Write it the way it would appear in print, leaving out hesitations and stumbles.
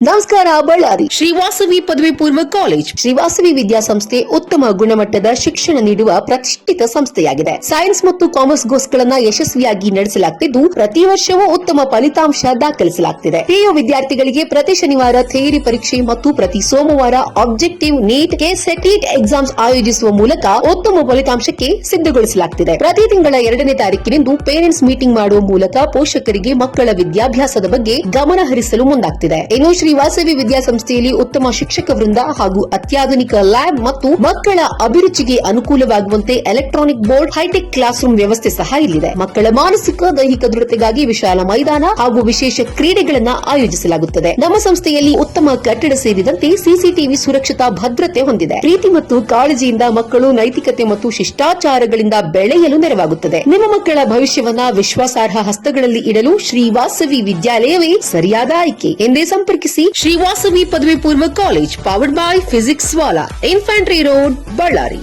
ನಮಸ್ಕಾರ. ಬಳ್ಳಾರಿ ಶ್ರೀವಾಸವಿ ಪದವಿ ಪೂರ್ವ ಕಾಲೇಜ್ ಶ್ರೀವಾಸವಿ ವಿದ್ಯಾಸಂಸ್ಥೆ ಉತ್ತಮ ಗುಣಮಟ್ಟದ ಶಿಕ್ಷಣ ನೀಡುವ ಪ್ರತಿಷ್ಠಿತ ಸಂಸ್ಥೆಯಾಗಿದೆ. ಸೈನ್ಸ್ ಮತ್ತು ಕಾಮರ್ಸ್ ಕೋರ್ಸ್ಗಳನ್ನ ಯಶಸ್ವಿಯಾಗಿ ನಡೆಸಲಾಗುತ್ತಿದ್ದು ಪ್ರತಿ ವರ್ಷವೂ ಉತ್ತಮ ಫಲಿತಾಂಶ ದಾಖಲಿಸಲಾಗುತ್ತಿದೆ. ಪಿಯು ವಿದ್ಯಾರ್ಥಿಗಳಿಗೆ ಪ್ರತಿ ಶನಿವಾರ ಥಿಯರಿ ಪರೀಕ್ಷೆ ಮತ್ತು ಪ್ರತಿ ಸೋಮವಾರ ಆಬ್ಜೆಕ್ಟಿವ್ ನೀಟ್ ಕೆಸೆಟ್ ಎಕ್ಸಾಮ್ಸ್ ಆಯೋಜಿಸುವ ಮೂಲಕ ಉತ್ತಮ ಫಲಿತಾಂಶಕ್ಕೆ ಸಿದ್ಧಗೊಳಿಸಲಾಗುತ್ತಿದೆ. ಪ್ರತಿ ತಿಂಗಳ 2ನೇ ತಾರೀಕಿನಿಂದ ಪೇರೆಂಟ್ಸ್ ಮೀಟಿಂಗ್ ಮಾಡುವ ಮೂಲಕ ಪೋಷಕರಿಗೆ ಮಕ್ಕಳ ವಿದ್ಯಾಭ್ಯಾಸದ ಬಗ್ಗೆ ಗಮನ ಹರಿಸಲು ಮುಂದಾಗುತ್ತಿದೆ. ಇನ್ನು ಶ್ರೀವಾಸವಿ ವಿದ್ಯಾಸಂಸ್ಥೆಯಲ್ಲಿ ಉತ್ತಮ ಶಿಕ್ಷಕ ವೃಂದ ಹಾಗೂ ಅತ್ಯಾಧುನಿಕ ಲ್ಯಾಬ್ ಮತ್ತು ಮಕ್ಕಳ ಅಭಿರುಚಿಗೆ ಅನುಕೂಲವಾಗುವಂತೆ electronic board, hitech class room ವ್ಯವಸ್ಥೆ ಸಹ ಇಲ್ಲಿದೆ. ಮಕ್ಕಳ ಮಾನಸಿಕ ದೈಹಿಕ ದೃಢತೆಗಾಗಿ ವಿಶಾಲ ಮೈದಾನ ಹಾಗೂ ವಿಶೇಷ ಕ್ರೀಡೆಗಳನ್ನು ಆಯೋಜಿಸಲಾಗುತ್ತದೆ. ನಮ್ಮ ಸಂಸ್ಥೆಯಲ್ಲಿ ಉತ್ತಮ ಕಟ್ಟಡ ಸೇರಿದಂತೆ ಸಿಸಿಟಿವಿ ಸುರಕ್ಷತಾ ಭದ್ರತೆ ಹೊಂದಿದೆ. ಪ್ರೀತಿ ಮತ್ತು ಕಾಳಜಿಯಿಂದ ಮಕ್ಕಳು ನೈತಿಕತೆ ಮತ್ತು ಶಿಷ್ಟಾಚಾರಗಳಿಂದ ಬೆಳೆಯಲು ನೆರವಾಗುತ್ತದೆ. ನಿಮ್ಮ ಮಕ್ಕಳ ಭವಿಷ್ಯವನ್ನ ವಿಶ್ವಾಸಾರ್ಹ ಹಸ್ತಗಳಲ್ಲಿ ಇಡಲು ಶ್ರೀವಾಸವಿ ವಿದ್ಯಾಲಯವೇ ಸರಿಯಾದ ಆಯ್ಕೆ. ಎಂದೇ ಸಂಪರ್ಕಿಸಿ ಶ್ರೀವಾಸವಿ ಪದವಿ ಪೂರ್ವ college, powered by physics Vala, infantry road, Ballari.